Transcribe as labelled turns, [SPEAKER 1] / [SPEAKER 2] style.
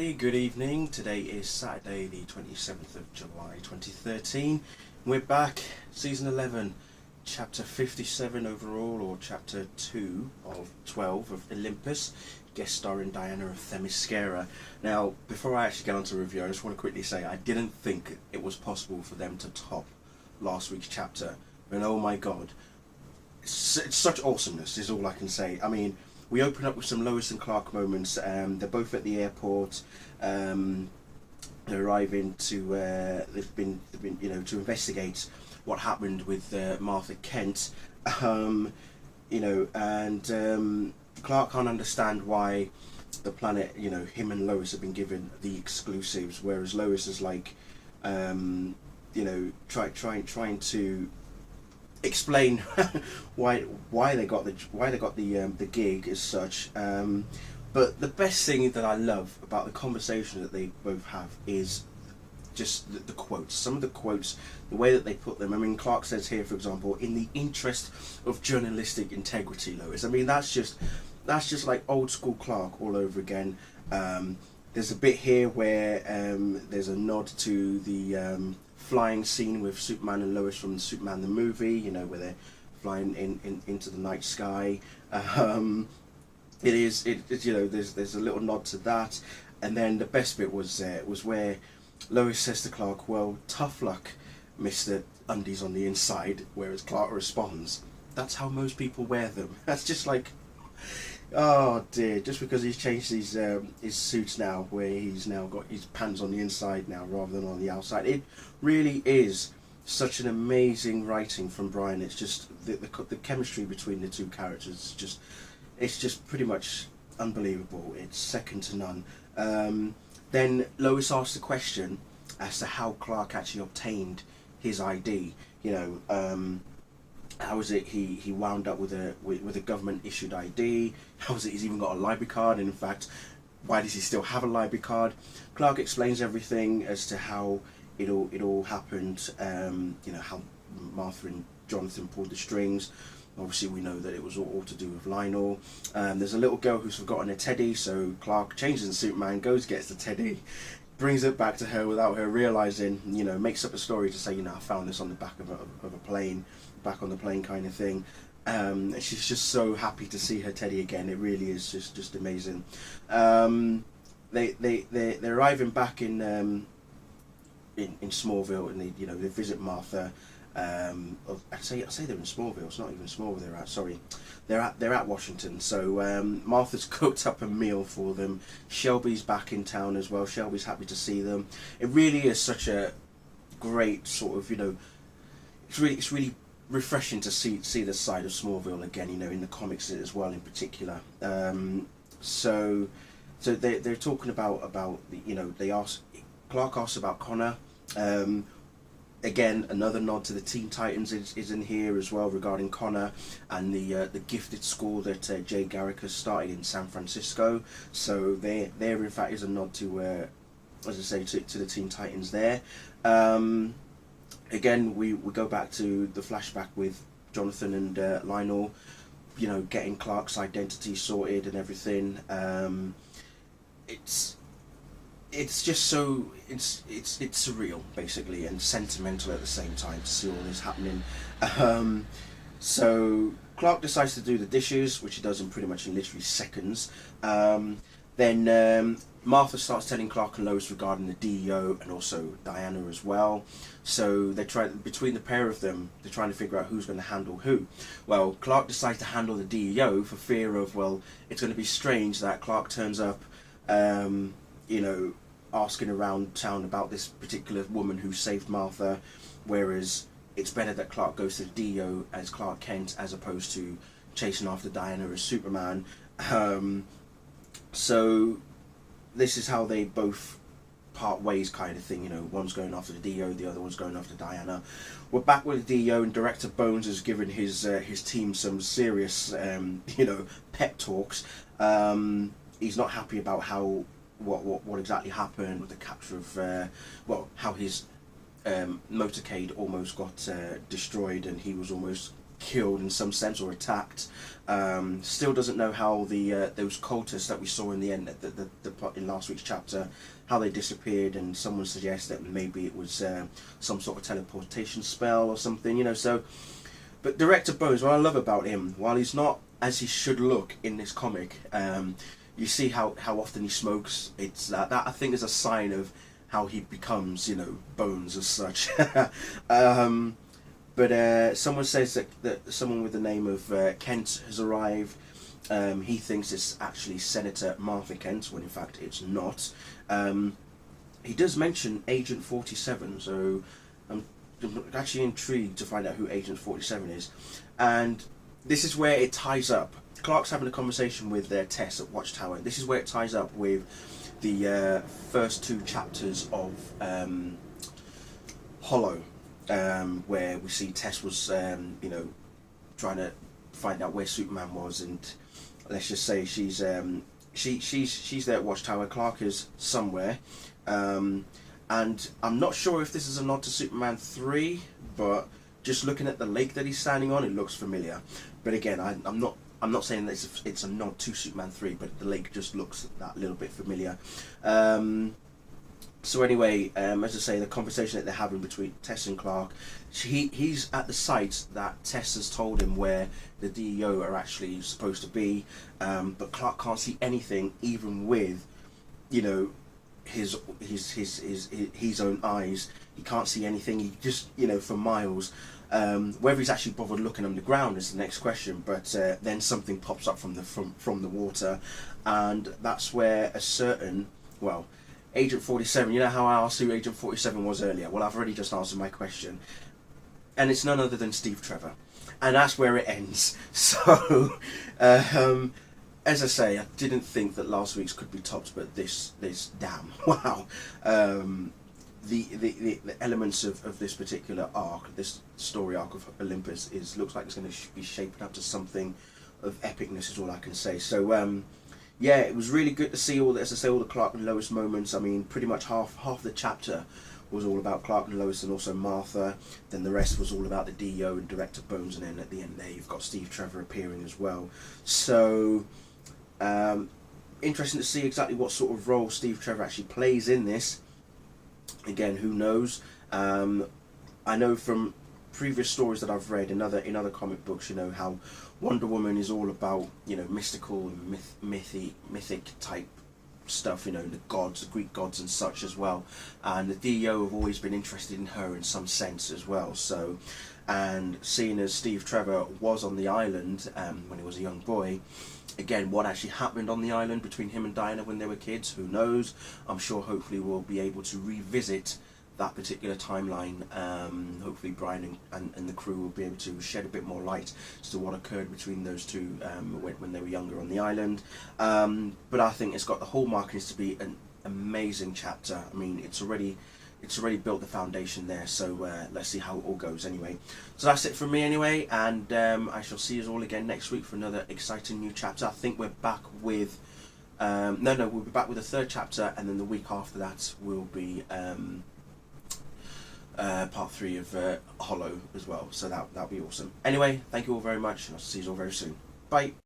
[SPEAKER 1] Hi, good evening. Today is Saturday the 27th of July 2013. We're back, season 11, chapter 57 overall, or chapter 2 of 12 of Olympus, guest starring Diana of Themyscira. Now, before I actually get on to review, I just want to quickly say I didn't think it was possible for them to top last week's chapter. And oh my god, it's such awesomeness is all I can say. I mean, we open up with some Lois and Clark moments. They're both at the airport. They're arriving to they've been to investigate what happened with Martha Kent. And Clark can't understand why the planet, him and Lois have been given the exclusives, whereas Lois is like, trying to explain why they got the gig as such. But the best thing that I love about the conversation that they both have is just the quotes. Some of the quotes, the way that they put them. I mean, Clark says here, for example, "In the interest of journalistic integrity, Lois." I mean, that's just like old school Clark all over again. There's a bit here where there's a nod to the flying scene with Superman and Lois from Superman the movie, where they're flying into the night sky. There's a little nod to that, and then the best bit was where Lois says to Clark, "Well, tough luck, Mr. Undies on the inside," whereas Clark responds, "That's how most people wear them." That's just like, oh dear, just because he's changed his suits now, where he's now got his pants on the inside now rather than on the outside. It really is such an amazing writing from Brian. It's just the chemistry between the two characters. It's just pretty much unbelievable. It's second to none. Then Lois asks the question as to how Clark actually obtained his ID. How is it he wound up with a government issued ID? How is it he's even got a library card? And in fact, why does he still have a library card? Clark explains everything as to how it all happened. How Martha and Jonathan pulled the strings. Obviously, we know that it was all to do with Lionel. There's a little girl who's forgotten her teddy, so Clark changes in Superman, gets the teddy, brings it back to her without her realizing. Makes up a story to say, I found this on the back of a plane. Back on the plane kind of thing. And she's just so happy to see her teddy again. It really is just amazing. They're arriving back in Smallville, and they visit Martha. I say they're in Smallville. It's not even Smallville they're at. Sorry, they're at Washington. So Martha's cooked up a meal for them. Shelby's back in town as well. Shelby's happy to see them. It really is such a great sort of It's really refreshing to see this side of Smallville again, in the comics as well in particular. So they're talking about Clark asks about Connor. Again, another nod to the Teen Titans is in here as well regarding Connor and the gifted school that Jay Garrick has started in San Francisco. So there in fact is a nod to, as I say, to the Teen Titans there. Again, we go back to the flashback with Jonathan and Lionel, getting Clark's identity sorted and everything. It's just so it's surreal basically and sentimental at the same time to see all this happening. So Clark decides to do the dishes, which he does in literally seconds. Then Martha starts telling Clark and Lois regarding the D.E.O. and also Diana as well. So between the pair of them, they're trying to figure out who's going to handle who. Well, Clark decides to handle the D.E.O. for fear of, it's going to be strange that Clark turns up, asking around town about this particular woman who saved Martha, whereas it's better that Clark goes to the D.E.O. as Clark Kent as opposed to chasing after Diana as Superman. So this is how they both part ways kind of thing, one's going after the D.E.O., the other one's going after Diana. We're back with the D.E.O. and Director Bones has given his team some serious pep talks. He's not happy about what exactly happened with the capture of how his motorcade almost got destroyed and he was almost killed in some sense or attacked. Still doesn't know how the those cultists that we saw in the end in last week's chapter, how they disappeared, and someone suggests that maybe it was some sort of teleportation spell or something, you know. So, but Director Bones, what I love about him, while he's not as he should look in this comic, you see how often he smokes. It's that I think is a sign of how he becomes, you know, Bones as such. But someone says that someone with the name of Kent has arrived. He thinks it's actually Senator Martha Kent, when in fact it's not. He does mention Agent 47, so I'm actually intrigued to find out who Agent 47 is. And this is where it ties up. Clark's having a conversation with Tess at Watchtower. This is where it ties up with the first 2 chapters of Hollow. Where we see Tess was, you know, trying to find out where Superman was, and let's just say she's there at Watchtower. Clark is somewhere, and I'm not sure if this is a nod to Superman 3, but just looking at the lake that he's standing on, it looks familiar. But again, I'm not saying that it's a nod to Superman 3, but the lake just looks that little bit familiar. So anyway, as I say, the conversation that they're having between Tess and Clark, he's at the site that Tess has told him where the D.E.O are actually supposed to be, but Clark can't see anything, even with, you know, his own eyes. He can't see anything. He just, you know, for miles. Whether he's actually bothered looking underground is the next question. But then something pops up from the water, and that's where a certain, well, Agent 47, you know how I asked who Agent 47 was earlier? Well, I've already just answered my question. And it's none other than Steve Trevor. And that's where it ends. So, as I say, I didn't think that last week's could be topped, but this damn, wow. The elements of this particular arc, this story arc of Olympus, looks like it's going to be shaping up to something of epicness, is all I can say. So, yeah, it was really good to see all the, as I say, all the Clark and Lois moments. I mean, pretty much half the chapter was all about Clark and Lois and also Martha. Then the rest was all about the D.E.O and Director Bones, and then at the end there you've got Steve Trevor appearing as well. So, interesting to see exactly what sort of role Steve Trevor actually plays in this. Again, who knows? I know from previous stories that I've read in other comic books, you know, how Wonder Woman is all about, you know, mystical and mythic type stuff, you know, the gods, the Greek gods and such as well. And the D.E.O have always been interested in her in some sense as well. So, and seeing as Steve Trevor was on the island when he was a young boy, again, what actually happened on the island between him and Diana when they were kids, who knows? I'm sure hopefully we'll be able to revisit that particular timeline. Hopefully Brian and the crew will be able to shed a bit more light as to what occurred between those two when they were younger on the island. But I think it's got the hallmarkings to be an amazing chapter. I mean, it's already built the foundation there, so let's see how it all goes anyway. So that's it from me anyway, and I shall see you all again next week for another exciting new chapter. I think we're back with we'll be back with the 3rd chapter, and then the week after that will be part 3 of Hollow as well, so that'll be awesome. Anyway, thank you all very much, and I'll see you all very soon. Bye.